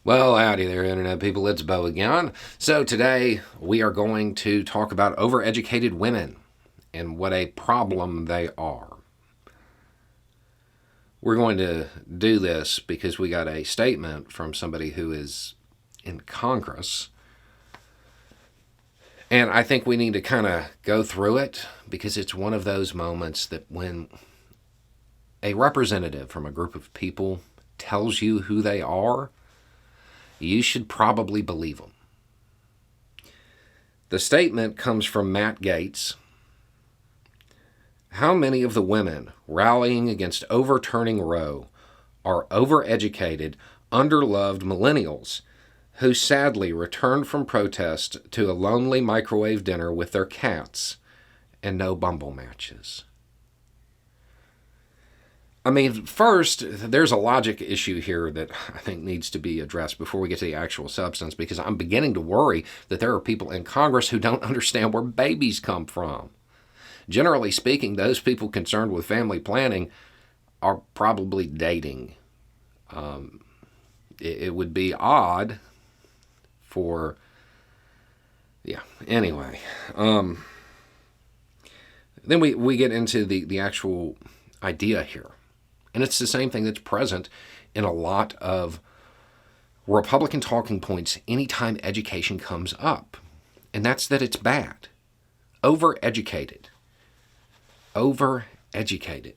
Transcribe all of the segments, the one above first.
Well, howdy there, Internet people. It's Bo again. So, today we are going to talk about overeducated women and what a problem they are. We're going to do this because we got a statement from somebody who is in Congress. And I think we need to kind of go through it because it's one of those moments that when a representative from a group of people tells you who they are, you should probably believe them. The statement comes from Matt Gaetz. How many of the women rallying against overturning Roe are overeducated, underloved millennials who sadly returned from protest to a lonely microwave dinner with their cats and no Bumble matches? I mean, first, there's a logic issue here that I think needs to be addressed before we get to the actual substance, because I'm beginning to worry that there are people in Congress who don't understand where babies come from. Generally speaking, those people concerned with family planning are probably dating. It would be odd for, anyway. Then we get into the actual idea here. And it's the same thing that's present in a lot of Republican talking points anytime education comes up. And that's that it's bad. Overeducated. Overeducated.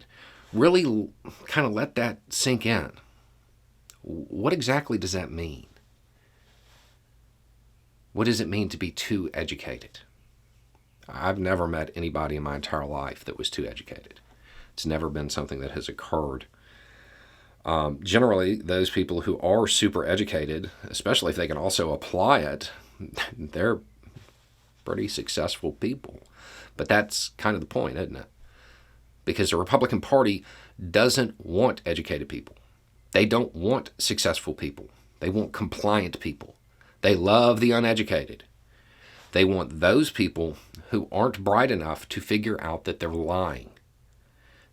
Really kind of let that sink in. What exactly does that mean? What does it mean to be too educated? I've never met anybody in my entire life that was too educated. It's never been something that has occurred. Generally, those people who are super educated, especially if they can also apply it, they're pretty successful people. But that's kind of the point, isn't it? Because the Republican Party doesn't want educated people. They don't want successful people. They want compliant people. They love the uneducated. They want those people who aren't bright enough to figure out that they're lying.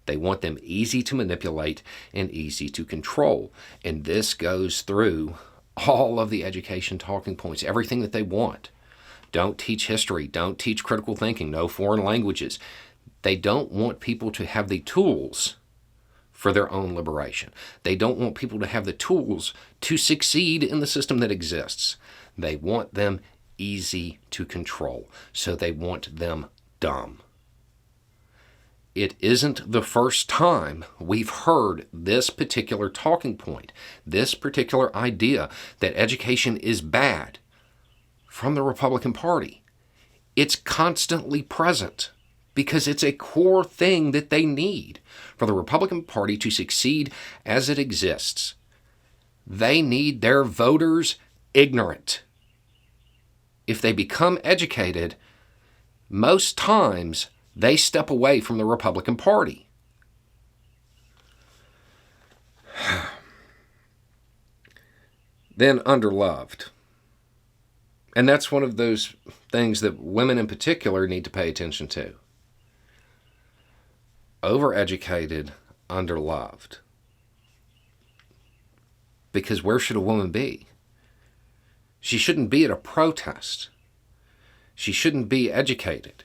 They want them easy to manipulate and easy to control. And this goes through all of the education talking points, everything that they want. Don't teach history. Don't teach critical thinking. No foreign languages. They don't want people to have the tools for their own liberation. They don't want people to have the tools to succeed in the system that exists. They want them easy to control. So they want them dumb. It isn't the first time we've heard this particular talking point, this particular idea that education is bad from the Republican Party. It's constantly present because it's a core thing that they need for the Republican Party to succeed as it exists. They need their voters ignorant. If they become educated, most times they step away from the Republican Party. Then underloved. And that's one of those things that women in particular need to pay attention to. Overeducated, underloved. Because where should a woman be? She shouldn't be at a protest. She shouldn't be educated.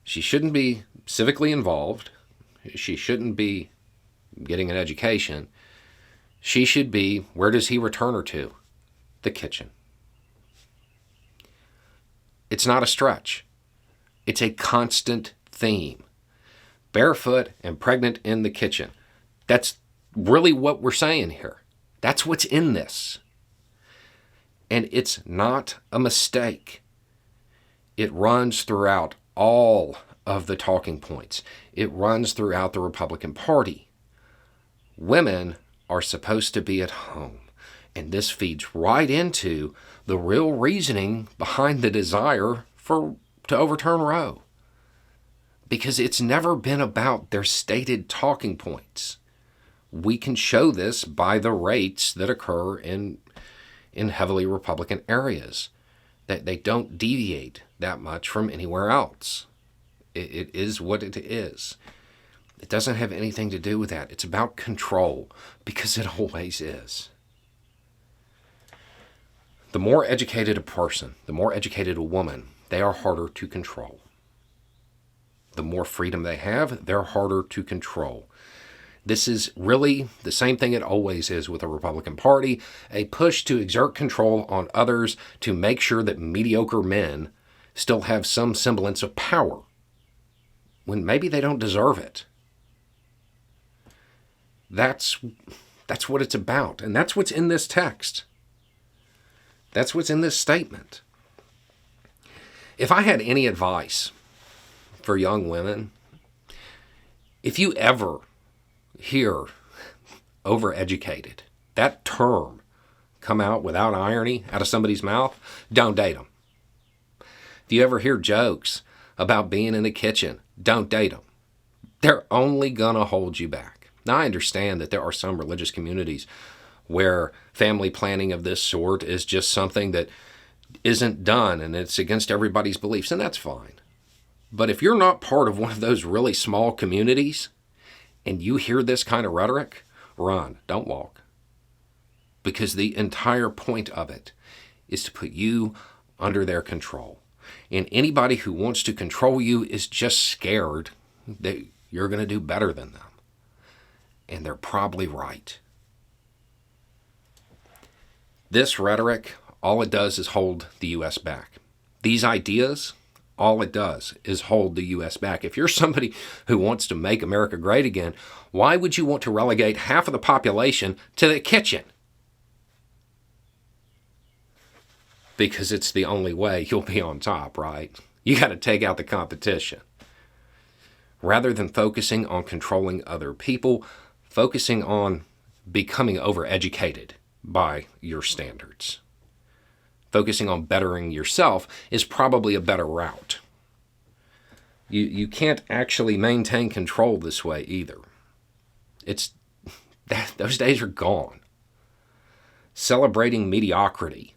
She shouldn't be civically involved. She shouldn't be getting an education. She should be, where does he return her to? The kitchen. It's not a stretch. It's a constant theme. Barefoot and pregnant in the kitchen. That's really what we're saying here. That's what's in this. And it's not a mistake. It runs throughout all of the talking points. It runs throughout the Republican Party. Women are supposed to be at home. And this feeds right into the real reasoning behind the desire to overturn Roe. Because it's never been about their stated talking points. We can show this by the rates that occur in heavily Republican areas. That they don't deviate that much from anywhere else. It is what it is. It doesn't have anything to do with that. It's about control, because it always is. The more educated a person, the more educated a woman, they are harder to control. The more freedom they have, they're harder to control. This is really the same thing it always is with the Republican Party, a push to exert control on others to make sure that mediocre men still have some semblance of power, when maybe they don't deserve it. That's what it's about, and that's what's in this text. That's what's in this statement. If I had any advice for young women, if you ever hear overeducated, that term, come out without irony out of somebody's mouth, don't date them. If you ever hear jokes about being in the kitchen, don't date them. They're only going to hold you back. Now, I understand that there are some religious communities where family planning of this sort is just something that isn't done and it's against everybody's beliefs, and that's fine. But if you're not part of one of those really small communities and you hear this kind of rhetoric, run, don't walk. Because the entire point of it is to put you under their control. And anybody who wants to control you is just scared that you're going to do better than them. And they're probably right. This rhetoric, all it does is hold the U.S. back. These ideas, all it does is hold the U.S. back. If you're somebody who wants to make America great again, why would you want to relegate half of the population to the kitchen? Because it's the only way you'll be on top, right? You got to take out the competition. Rather than focusing on controlling other people, focusing on becoming overeducated by your standards. Focusing on bettering yourself is probably a better route. You can't actually maintain control this way either. Those days are gone. Celebrating mediocrity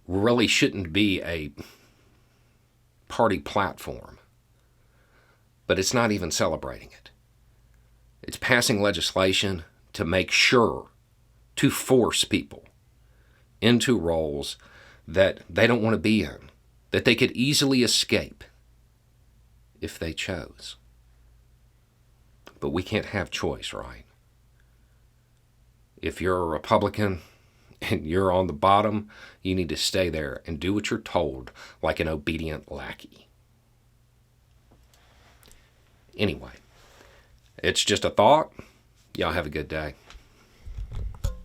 really shouldn't be a party platform. But it's not even celebrating it. It's passing legislation to make sure to force people into roles that they don't want to be in, that they could easily escape if they chose. But we can't have choice, right? If you're a Republican and you're on the bottom, you need to stay there and do what you're told like an obedient lackey. Anyway, it's just a thought. Y'all have a good day.